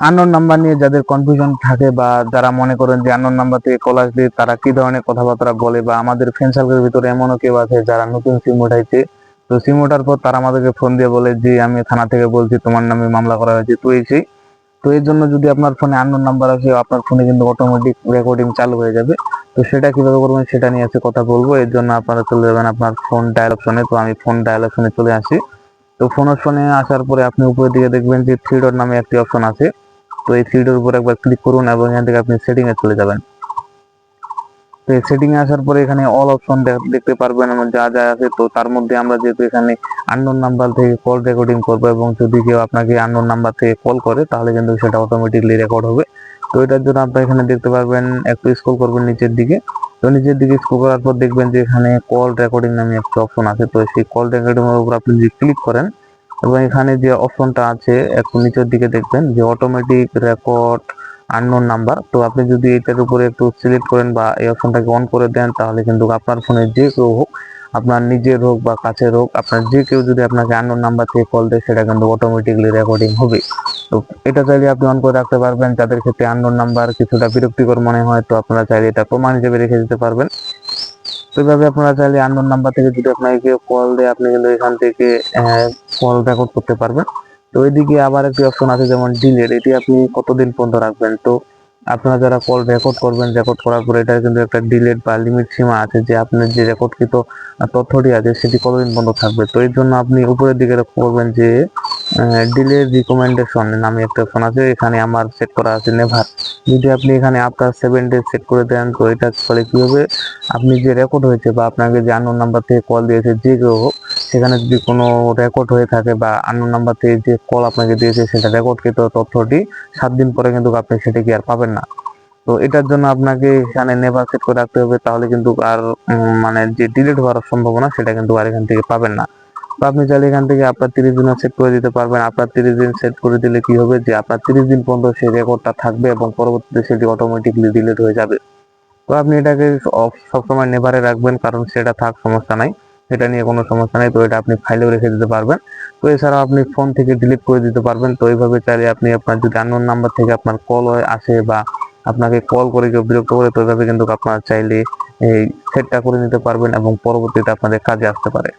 Unknown number নিয়ে যাদের confusion থাকে বা যারা মনে করেন যে আননোন নাম্বার থেকে কল আসলে তারা কি ধরনের কথাবার্তা বলে, বা আমাদের ফ্রেন্ড সার্কেলের ভিতরে এমনও কেউ আছে যারা নতুন সিম উঠাইছে, তো সিম ওঠার পর তারা আমাদেরকে ফোন দিয়ে বলে যে আমি থানা থেকে বলছি, তোমার নামে মামলা করা হয়েছে, তো এই সেই। তো এর জন্য যদি আপনার ফোনে আননোন নাম্বার আসে, আপনার ফোনে কিন্তু অটোমেটিক রেকর্ডিং চালু হয়ে যাবে। তো সেটা কিভাবে করবেন সেটা নিয়ে আজকে কথা বলবো। এর জন্য আপনারা চলে যাবেন আপনার ফোন ডায়াল অপশনে। তো আমি ফোন ডায়াল অপশনে চলে আসি। তো ফোন অপশনে আসার পরে আপনি উপরের দিকে দেখবেন যে থ্রি ডট নামে একটি অপশন আছে। তো এই থ্রি ডট উপর একবার ক্লিক করুন এবং এখান থেকে আপনি সেটিং এ চলে যাবেন। তো এই সেটিং এ আসার পরে এখানে অল অপশন দেখতে পারবেন এবং যা যা আছে। তো তার মধ্যে আমরা যেহেতু এখানে আননোন নাম্বার থেকে কল রেকর্ডিং করবো এবং যদি কেউ আপনাকে আননোন নাম্বার থেকে কল করে তাহলে কিন্তু সেটা অটোমেটিকলি রেকর্ড হবে। তো এটার জন্য আপনারা এখানে দেখতে পারবেন, একটু স্ক্রল করবেন নিচের দিকে। তো নিচের দিকে স্ক্রল করার পর দেখবেন যে এখানে কল রেকর্ডিং নামে একটা অপশন আছে। তো সেই কল রেকর্ডিং এর উপর আপনি যদি ক্লিক করেন এবং এখানে যে অপশনটা আছে একটু নিচের দিকে দেখবেন যে অটোমেটিক রেকর্ড আননোন নাম্বার। তো আপনি যদি এটার উপরে একটু সিলেক্ট করেন বা এই অপশনটাকে অন করে দেন তাহলে কিন্তু আপনার ফোনে যে কেউ হোক, আপনার নিজের হোক বা কাছের হোক, আপনার যে কেউ যদি আপনাকে আননোন নাম্বার থেকে কল দেয় সেটা কিন্তু অটোমেটিকলি রেকর্ডিং হবে। তো এটা চাইলে আপনি অন করে রাখতে পারবেন। যাদের ক্ষেত্রে আননোন নাম্বার কিছুটা বিরক্তিকর মনে হয় তো আপনারা চাইলে এটা প্রমাণ হিসেবে রেখে দিতে পারবেন। তো এইভাবে আপনারা চাইলে আননোন নাম্বার থেকে যদি আপনাকে কেউ কল দেয় আপনি কিন্তু এখান থেকে কল রেকর্ড করতে পারবেন। তো ওইদিকে আবার একটি অপশন আছে যেমন ডিলেট, এটি আপনি কতদিন পর্যন্ত রাখবেন। তো আপনারা যারা কল রেকর্ড করবেন, রেকর্ড করার পরে এটার কিন্তু একটা ডিলেট বা লিমিট সীমা আছে যে আপনার যে রেকর্ডকৃত তথ্যটি আছে সেটি কতদিন পর্যন্ত থাকবে। তো এর জন্য আপনি উপরের দিকে করবেন যে ডিলেট রিকমেন্ডেশন নামে একটা অপশন আছে, এখানে আমার সেট করা আছে নেভার। যদি আপনি এখানে আফটার 7 ডেজ সেট করে দেন তো এটা ফলে কি হবে, আপনি যে রেকর্ড হয়েছে বা আপনাকে যে আননোন নাম্বার থেকে কল দিয়েছে যে কেউ হোক, সেখানে যদি কোনো রেকর্ড হয়ে থাকে বা আননোন নাম্বার থেকে যে কল আপনাকে দিয়েছে সেটা রেকর্ডকৃত তথ্যটি 7 দিন পরে কিন্তু আপনি সেটাকে আর পাবেন না। তো এটার জন্য আপনাকে এখানে নেভার সেট করে রাখতে হবে, তাহলে কিন্তু আর মানে যে ডিলিট হওয়ার সম্ভাবনা সেটা কিন্তু আর এখান থেকে পাবেন না। তো আপনি চাইলে এখান থেকে আপনার 30 দিনের সেট করে দিতে পারবেন। আপনার 30 দিন সেট করে দিলে কি হবে যে আপনার 30 দিন পর্যন্ত সেই রেকর্ডটা থাকবে এবং পরবর্তীতে সেটি অটোমেটিকলি ডিলিট হয়ে যাবে। তো আপনি এটাকে সবসময় নেভারে রাখবেন, কারণ সেটা থাক সমস্যা নাই, এটা নিয়ে কোনো সমস্যা নেই। তো এটা আপনি ফাইলেও রেখে দিতে পারবেন। তো এছাড়াও আপনি ফোন থেকে ডিলিট করে দিতে পারবেন। তো এইভাবে চাইলে আপনি আপনার যদি আননোন নাম্বার থেকে আপনার কল আসে বা আপনাকে কল করে কেউ বিরক্ত করে, তো এইভাবে কিন্তু আপনারা চাইলে এই সেটটা করে নিতে পারবেন এবং পরবর্তীতে আপনাদের কাজে আসতে পারে।